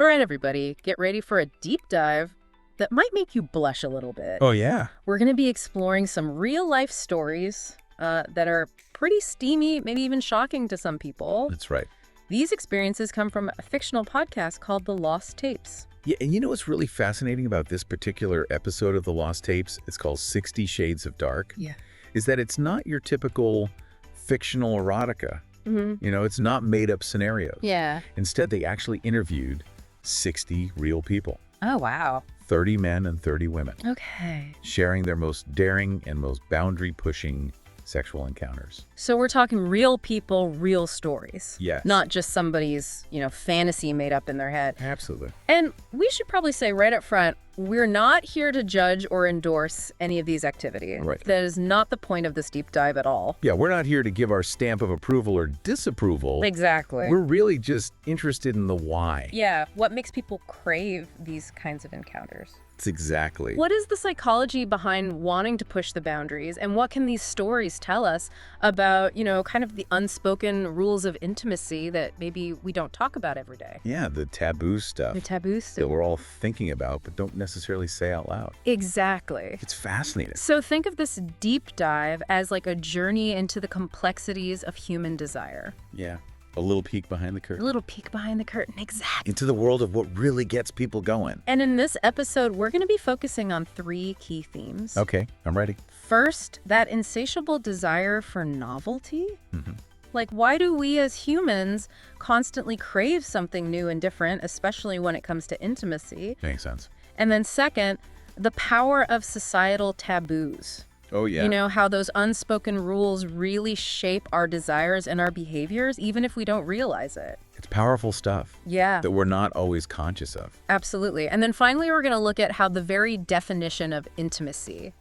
All right, everybody, get ready for a deep dive that might make you blush a little bit. Oh, yeah. We're going to be exploring some real-life stories that are pretty steamy, maybe even shocking to some people. That's right. These experiences come from a fictional podcast called The Lost Tapes. Yeah, and you know what's really fascinating about this particular episode of The Lost Tapes? It's called 60 Shades of Dark. Yeah. Is that it's not your typical fictional erotica. Mm-hmm. You know, it's not made-up scenarios. Yeah. Instead, they actually interviewed 60 real people. Oh, wow. 30 men and 30 women. Okay. Sharing their most daring and most boundary-pushing sexual encounters. So we're talking real people, real stories. Yes. Not just somebody's, fantasy made up in their head. Absolutely. And we should probably say right up front, we're not here to judge or endorse any of these activities. Right. That is not the point of this deep dive at all. Yeah, we're not here to give our stamp of approval or disapproval. Exactly. We're really just interested in the why. Yeah, what makes people crave these kinds of encounters? It's exactly. What is the psychology behind wanting to push the boundaries, and what can these stories tell us about, kind of the unspoken rules of intimacy that maybe we don't talk about every day? Yeah, the taboo stuff. The taboo stuff. That we're all thinking about but don't necessarily say out loud. Exactly. It's fascinating. So think of this deep dive as like a journey into the complexities of human desire. Yeah, a little peek behind the A curtain. little peek behind the curtain, exactly. Into the world of what really gets people going. And in this episode, we're going to be focusing on 3 key themes. Okay, I'm ready. First, that insatiable desire for novelty. Mm-hmm. Like, why do we as humans constantly crave something new and different, especially when it comes to intimacy? Makes sense. And then second, the power of societal taboos. Oh, yeah. How those unspoken rules really shape our desires and our behaviors, even if we don't realize it. It's powerful stuff Yeah, that we're not always conscious of. absolutely. And then finally, we're going to look at how the very definition of intimacy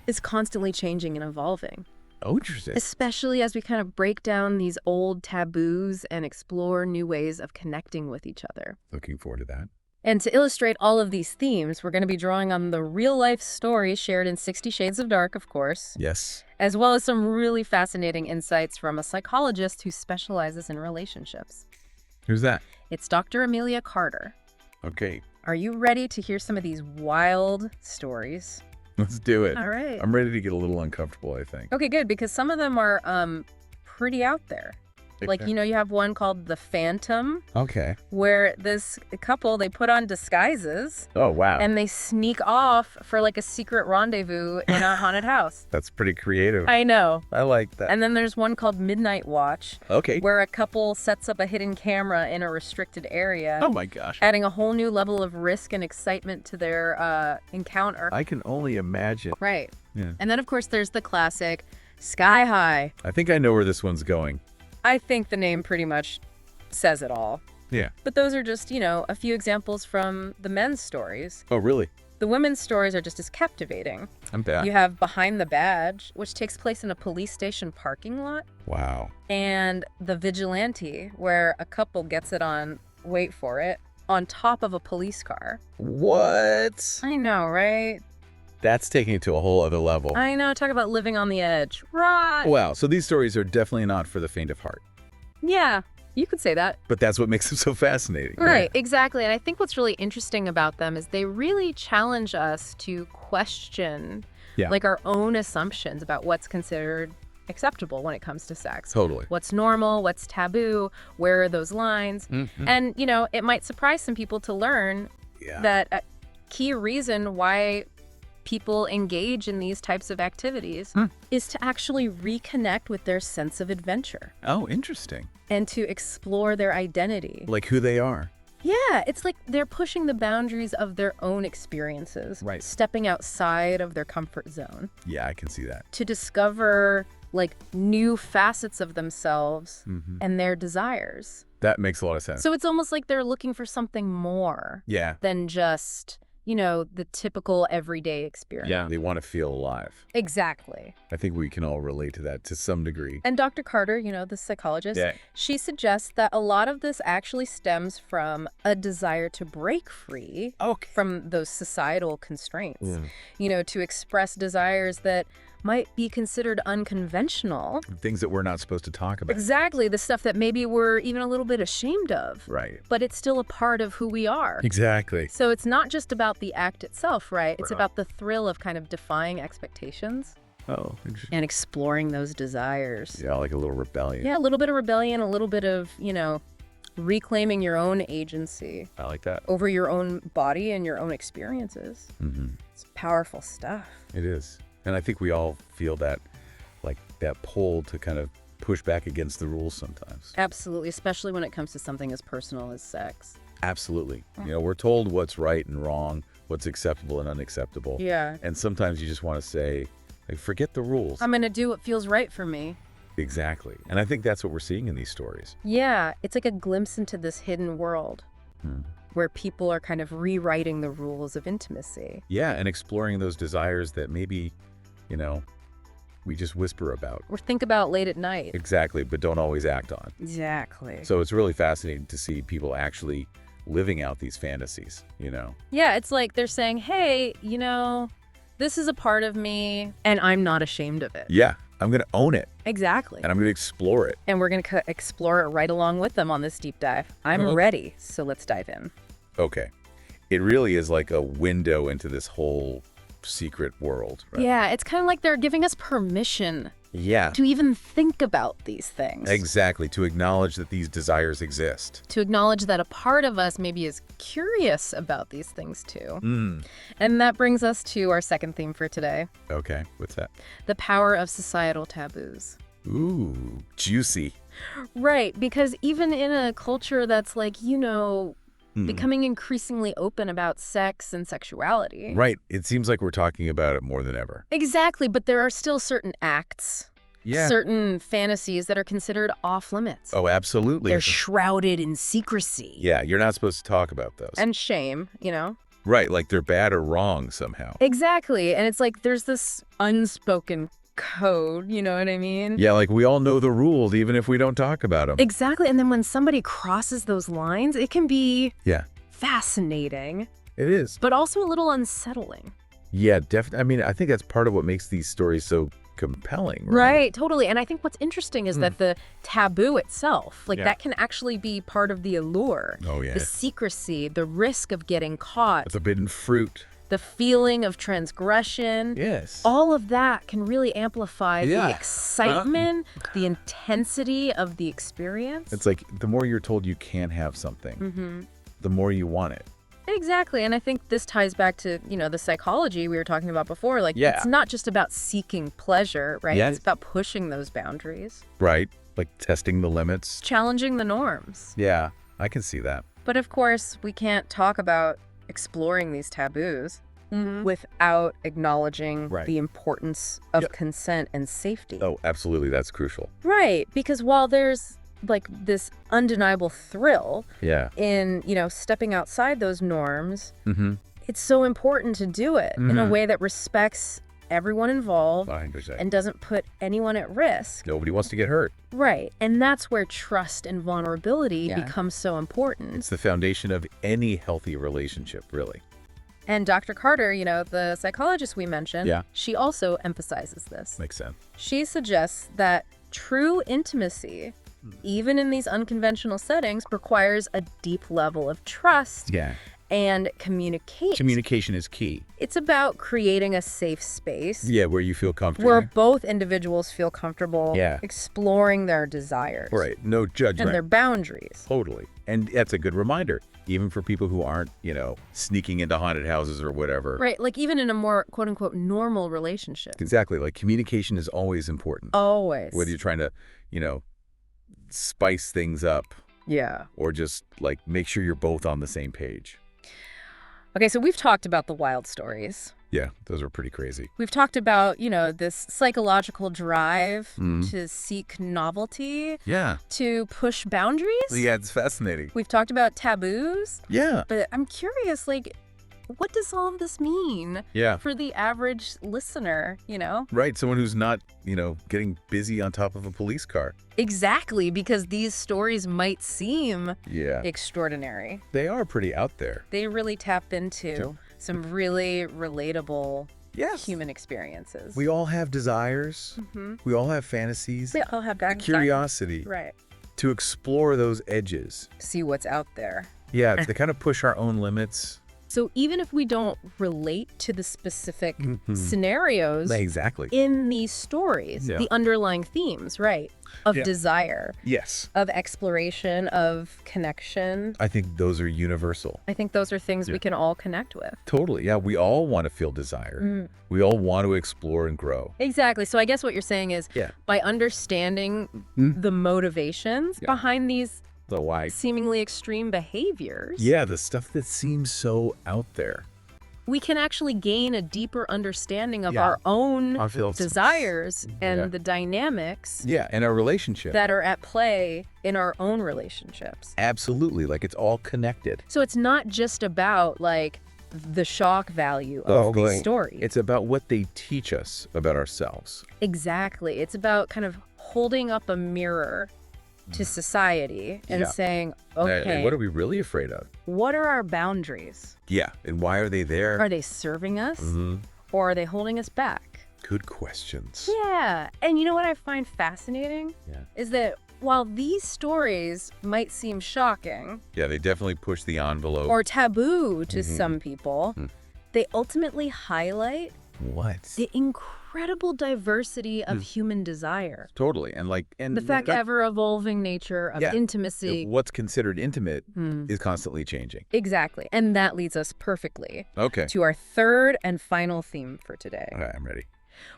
is constantly changing and evolving, Oh, interesting. especially as we kind of break down these old taboos and explore new ways of connecting with each other. Looking forward to that. And to illustrate all of these themes, we're going to be drawing on the real-life stories shared in 60 Shades of Dark, of course, Yes. as well as some really fascinating insights from a psychologist who specializes in relationships. Who's that? It's Dr. Amelia Carter. Okay, Are you ready to hear some of these wild stories? let's do it. All right. I'm ready to get a little uncomfortable, I think. Okay, good, because some of them are pretty out there. Like, you have one called The Phantom, Okay. where this couple, they put on disguises Oh, wow. and they sneak off for like a secret rendezvous in a haunted house. That's pretty creative. I know. I like that. And then there's one called Midnight Watch, Okay. where a couple sets up a hidden camera in a restricted area, Oh, my gosh. adding a whole new level of risk and excitement to their encounter. I can only imagine. Right. Yeah. And then, of course, there's the classic Sky High. I think I know where this one's going. I think the name pretty much says it all. Yeah. But those are just, a few examples from the men's stories. Oh, really? The women's stories are just as captivating. I'm back. You have Behind the Badge, which takes place in a police station parking lot, Wow. and The Vigilante, where a couple gets it on, wait for it, on top of a police car. What? I know, right? That's taking it to a whole other level. I know, talk about living on the edge. Right. Wow. So these stories are definitely not for the faint of heart. Yeah, you could say that. But that's what makes them so fascinating. Right, exactly. And I think what's really interesting about them is they really challenge us to question like our own assumptions about what's considered acceptable when it comes to sex. Totally. What's normal, what's taboo, where are those lines? Mm-hmm. And, it might surprise some people to learn that a key reason why people engage in these types of activities is to actually reconnect with their sense of adventure Oh, interesting. and to explore their identity. Like who they are. Yeah, it's like they're pushing the boundaries of their own experiences, Right. stepping outside of their comfort zone Yeah, I can see that. to discover like new facets of themselves Mm-hmm. and their desires. That makes a lot of sense. So it's almost like they're looking for something more Yeah. than just, the typical everyday experience. Yeah. They want to feel alive. Exactly. I think we can all relate to that to some degree. And Dr. Carter, the psychologist, Yeah. she suggests that a lot of this actually stems from a desire to break free Okay. from those societal constraints, Mm. to express desires that might be considered unconventional. Things that we're not supposed to talk about. Exactly, the stuff that maybe we're even a little bit ashamed of. Right. But it's still a part of who we are. Exactly. So it's not just about the act itself, right? It's about the thrill of kind of defying expectations. Oh, interesting. And exploring those desires. Yeah, like a little rebellion. Yeah, a little bit of rebellion, a little bit of, reclaiming your own agency. I like that. Over your own body and your own experiences. Mm-hmm. It's powerful stuff. It is. And I think we all feel that, like, that pull to kind of push back against the rules sometimes. Absolutely, especially when it comes to something as personal as sex. Absolutely. We're told what's right and wrong, what's acceptable and unacceptable. Yeah. And sometimes you just want to say, like, forget the rules. I'm going to do what feels right for me. Exactly. And I think that's what we're seeing in these stories. Yeah, it's like a glimpse into this hidden world where people are kind of rewriting the rules of intimacy. Yeah, and exploring those desires that maybe, we just whisper about. Or think about late at night. Exactly, but don't always act on. Exactly. So it's really fascinating to see people actually living out these fantasies, Yeah, it's like they're saying, hey, this is a part of me and I'm not ashamed of it. Yeah, I'm going to own it. Exactly. And I'm going to explore it. And we're going to explore it right along with them on this deep dive. I'm ready, so let's dive in. Okay. It really is like a window into this whole secret world, right? Yeah, it's kind of like they're giving us permission to even think about these things. Exactly, to acknowledge that these desires exist. To acknowledge that a part of us maybe is curious about these things too. And that brings us to our second theme for today. Okay, what's that? The power of societal taboos. Ooh, juicy. Right, because even in a culture that's like, becoming increasingly open about sex and sexuality. Right, it seems like we're talking about it more than ever. Exactly, but there are still certain acts, Yeah. certain fantasies that are considered off limits. Oh, absolutely. They're shrouded in secrecy. Yeah, you're not supposed to talk about those. And shame, Right, like they're bad or wrong somehow. Exactly, and it's like there's this unspoken code, you know what I mean? Yeah, like we all know the rules even if we don't talk about them. Exactly, and then when somebody crosses those lines, it can be fascinating. It is. But also a little unsettling. Yeah, definitely. I mean, I think that's part of what makes these stories so compelling, right? Right, totally. And I think what's interesting is that the taboo itself, that can actually be part of the allure. Oh, yeah. The secrecy, the risk of getting caught. The forbidden fruit. The feeling of transgression. Yes. All of that can really amplify the excitement, the intensity of the experience. It's like the more you're told you can't have something, the more you want it. Exactly. And I think this ties back to, the psychology we were talking about before. It's not just about seeking pleasure, right? Yeah. It's about pushing those boundaries. Right. Like testing the limits. Challenging the norms. Yeah, I can see that. But of course, we can't talk about exploring these taboos without acknowledging the importance of consent and safety. Oh, absolutely. That's crucial. Right. Because while there's this undeniable thrill in, stepping outside those norms, it's so important to do it in a way that respects everyone involved 100%. and doesn't put anyone at risk. Nobody wants to get hurt. Right. And that's where trust and vulnerability becomes so important. It's the foundation of any healthy relationship, really. And Dr. Carter, the psychologist we mentioned, she also emphasizes this. Makes sense. She suggests that true intimacy, even in these unconventional settings, requires a deep level of trust and communication. Communication is key. It's about creating a safe space. Yeah, where you feel comfortable. Where both individuals feel comfortable Yeah. exploring their desires. Right. No judgment. And their boundaries. Totally. And that's a good reminder, even for people who aren't, sneaking into haunted houses or whatever. Right. Like even in a more quote unquote normal relationship. Exactly. Like communication is always important. Always. Whether you're trying to, spice things up. Yeah. Or just like make sure you're both on the same page. Okay, so we've talked about the wild stories. Yeah, those are pretty crazy. We've talked about, this psychological drive to seek novelty. Yeah. To push boundaries. Yeah, it's fascinating. We've talked about taboos. Yeah. But I'm curious, what does all of this mean for the average listener, Right, someone who's not, getting busy on top of a police car. Exactly, because these stories might seem Yeah. extraordinary. They are pretty out there. They really tap into some really relatable Yes. human experiences. We all have desires. We all have fantasies. We all have that Curiosity Right. to explore those edges. See what's out there. Yeah, to kind of push our own limits. So even if we don't relate to the specific scenarios Exactly. in these stories, Yeah. the underlying themes, right, of Yeah. desire, Yes. of exploration, of connection, I think those are universal. I think those are things we can all connect with. Totally. Yeah, we all want to feel desire. We all want to explore and grow. Exactly. So I guess what you're saying is Yeah. by understanding the motivations behind these The why. seemingly extreme behaviors, Yeah, the stuff that seems so out there. we can actually gain a deeper understanding of Yeah. our own I feel desires and Yeah. the dynamics Yeah, and our relationship. that are at play in our own relationships. Absolutely. Like it's all connected. So it's not just about like the shock value of these stories. It's about what they teach us about ourselves. Exactly. It's about kind of holding up a mirror to society and Yeah. saying, And okay, what are we really afraid of? what are our boundaries? Yeah, and why are they there? Are they serving us or are they holding us back? Good questions. Yeah. And you know what I find fascinating? Yeah. Is that while these stories might seem shocking Yeah, they definitely push the envelope. or taboo to some people, they ultimately highlight What? the incredible diversity of human desire. Totally. And The fact ever-evolving nature of Yeah. intimacy. What's considered intimate is constantly changing. Exactly. And that leads us perfectly Okay. to our third and final theme for today, Okay, I'm ready.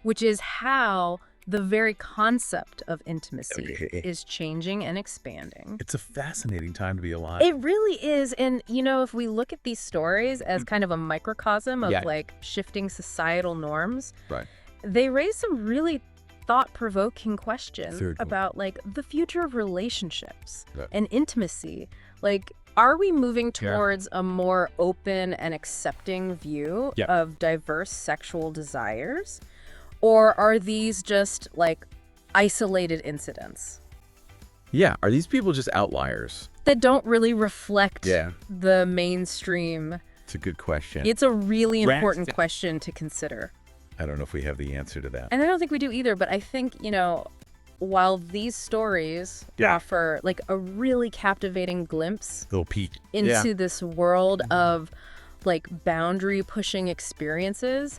which is how the very concept of intimacy Okay. is changing and expanding. It's a fascinating time to be alive. It really is. And, you know, if we look at these stories as kind of a microcosm of Yeah. like shifting societal norms, Right. they raise some really thought-provoking questions Third one. about like the future of relationships Yeah. and intimacy. Like, are we moving towards a more open and accepting view Yeah. of diverse sexual desires? Or are these just like isolated incidents Yeah. Are these people just outliers? that don't really reflect Yeah. the mainstream? It's a good question. It's a really important question to consider. I don't know if we have the answer to that. And I don't think we do either, but I think, you know, while these stories Yeah. offer like a really captivating glimpse Little peek. into this world of like boundary pushing experiences,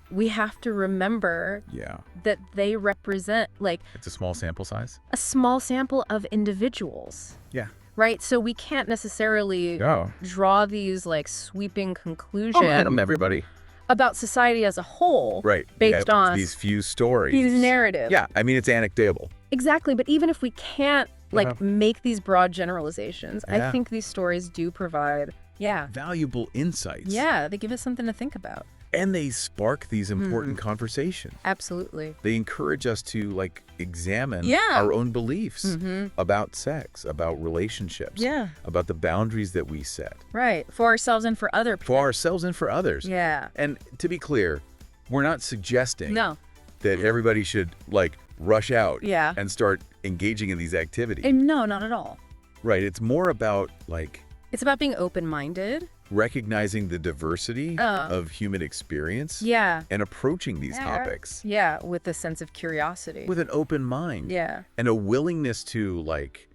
we have to remember Yeah. that they represent like It's a small sample size. a small sample of individuals, Yeah. right? So we can't necessarily Oh. draw these like sweeping conclusions everybody. about society as a whole, Right. based Yeah, on these few stories. these narratives. Yeah. I mean, it's anecdotal. Exactly. But even if we can't like Uh-huh. make these broad generalizations, I Yeah. think these stories do provide, Valuable insights. they give us something to think about. And they spark these important conversations. Absolutely. They encourage us to like examine Yeah. our own beliefs about sex, about relationships, Yeah. about the boundaries that we set Right. For ourselves and for other people. for ourselves and for others. Yeah. And to be clear, we're not suggesting No. that everybody should like rush out Yeah. and start engaging in these activities. No, not at all. Right. It's more about like It's about being open-minded. recognizing the diversity of human experience Yeah. and approaching these topics Yeah. With a sense of curiosity. with an open mind. Yeah. And a willingness to like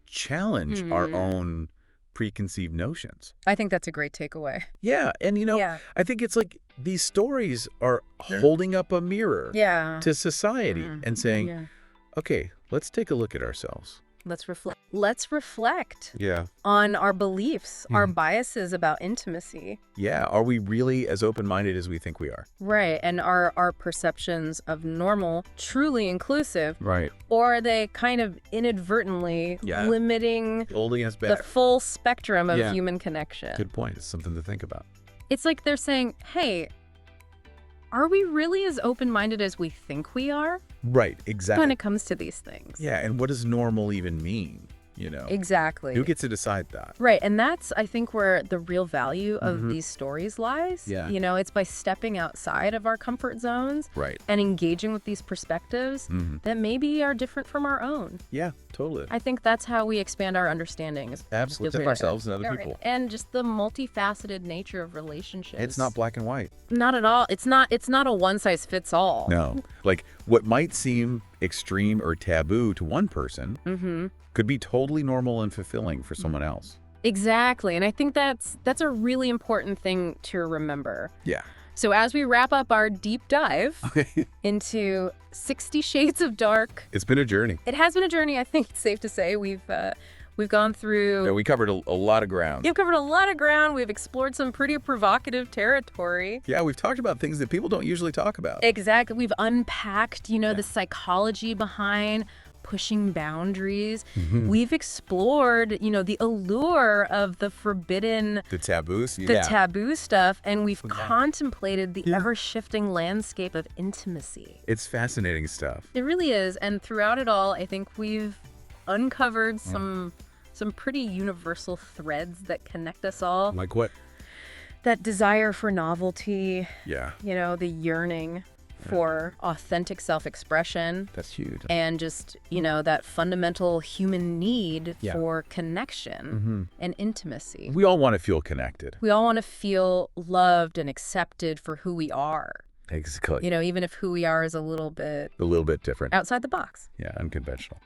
challenge our own preconceived notions. I think that's a great takeaway. Yeah. And you know, Yeah. I think it's like these stories are holding up a mirror Yeah. to society and saying, Yeah. okay, let's take a look at ourselves. Let's reflect. Let's reflect Yeah. on our beliefs, our biases about intimacy. Yeah. Are we really as open-minded as we think we are? Right. And are our perceptions of normal truly inclusive? Right. Or are they kind of inadvertently Yeah. limiting Holding us the back. full spectrum of Yeah. human connection? Good point. It's something to think about. It's like they're saying, hey, are we really as open-minded as we think we are Right. Exactly. when it comes to these things? Yeah. And what does normal even mean? you know? Exactly. Who gets to decide that? Right. And that's, I think, where the real value of these stories lies. Yeah. You know, it's by stepping outside of our comfort zones Right. and engaging with these perspectives that maybe are different from our own. Yeah, totally. I think that's how we expand our understandings. Absolutely. Of ourselves and other people. And just the multifaceted nature of relationships. It's not black and white. Not at all. It's not a one size fits all. No. Like what might seem extreme or taboo to one person could be totally normal and fulfilling for someone else. Exactly. And I think that's a really important thing to remember. Yeah. So as we wrap up our deep dive into 60 Shades of Dark. It's been a journey. It has been a journey, I think it's safe to say. We've gone through... Yeah, we covered a lot of ground. You've covered a lot of ground. We've explored some pretty provocative territory. Yeah, we've talked about things that people don't usually talk about. Exactly. We've unpacked, the psychology behind pushing boundaries. We've explored, the allure of the forbidden, the taboos, taboo stuff, and we've contemplated the ever-shifting landscape of intimacy. It's fascinating stuff. It really is, and throughout it all, I think we've uncovered some pretty universal threads that connect us all. Like what? That desire for novelty. Yeah. The yearning for authentic self-expression. That's huge. And just, that fundamental human need for connection and intimacy. We all want to feel connected. We all want to feel loved and accepted for who we are. Exactly. Even if who we are is a little bit different. outside the box. Yeah, unconventional.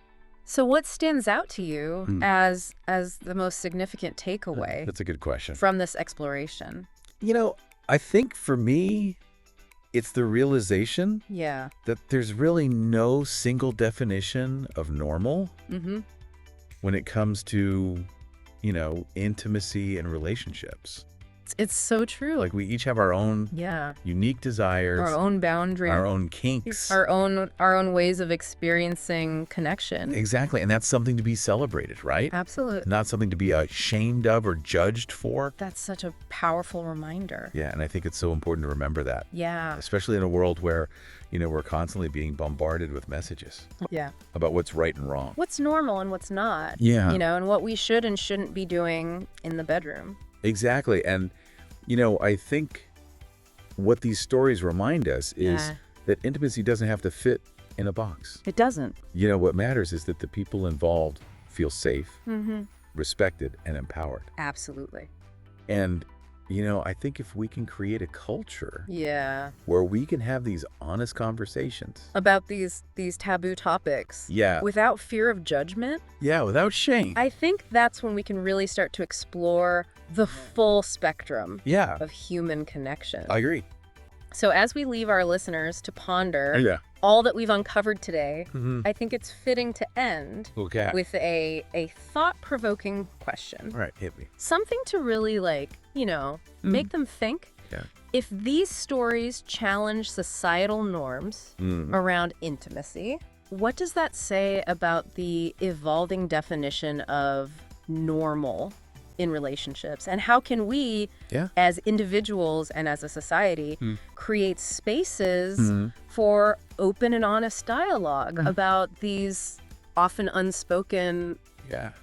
So what stands out to you as the most significant takeaway? That's a good question. From this exploration? I think for me, it's the realization that there's really no single definition of normal when it comes to, intimacy and relationships. It's so true. Like we each have our own unique desires, our own boundaries, our own kinks, our own ways of experiencing connection. Exactly. And that's something to be celebrated, right? Absolutely. Not something to be ashamed of or judged for. That's such a powerful reminder. Yeah. And I think it's so important to remember that. Yeah. Especially in a world where, we're constantly being bombarded with messages. Yeah. About what's right and wrong. What's normal and what's not. Yeah. And what we should and shouldn't be doing in the bedroom. Exactly. And, I think what these stories remind us is that intimacy doesn't have to fit in a box. It doesn't. What matters is that the people involved feel safe, respected, and empowered. Absolutely. And, I think if we can create a culture where we can have these honest conversations about these taboo topics without fear of judgment, without shame, I think that's when we can really start to explore the full spectrum of human connection. I agree. So as we leave our listeners to ponder all that we've uncovered today, I think it's fitting to end with a thought-provoking question. All right, hit me. Something to really make them think. Yeah. If these stories challenge societal norms around intimacy, what does that say about the evolving definition of normal in relationships? And how can we, as individuals and as a society, create spaces for open and honest dialogue about these often unspoken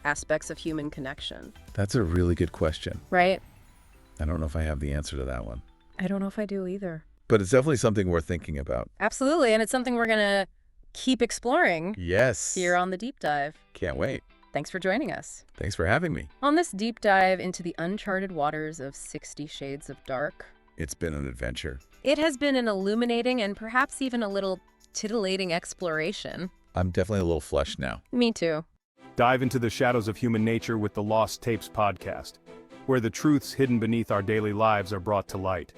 aspects of human connection? That's a really good question. Right? I don't know if I have the answer to that one. I don't know if I do either. But it's definitely something worth thinking about. Absolutely. And it's something we're going to keep exploring here on The Deep Dive. Can't wait. Thanks for joining us. Thanks for having me. On this deep dive into the uncharted waters of 60 Shades of Dark. It's been an adventure. It has been an illuminating and perhaps even a little titillating exploration. I'm definitely a little flushed now. Me too. Dive into the shadows of human nature with the Lost Tapes podcast, where the truths hidden beneath our daily lives are brought to light.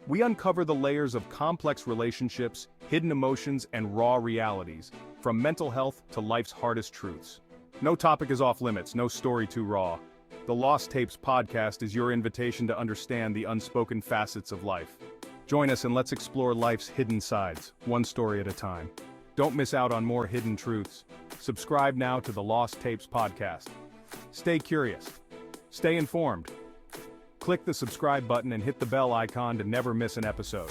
We uncover the layers of complex relationships, hidden emotions, and raw realities, from mental health to life's hardest truths. No topic is off limits, no story too raw. The Lost Tapes podcast is your invitation to understand the unspoken facets of life. Join us and let's explore life's hidden sides, one story at a time. Don't miss out on more hidden truths. Subscribe now to the Lost Tapes podcast. Stay curious. Stay informed. Click the subscribe button and hit the bell icon to never miss an episode.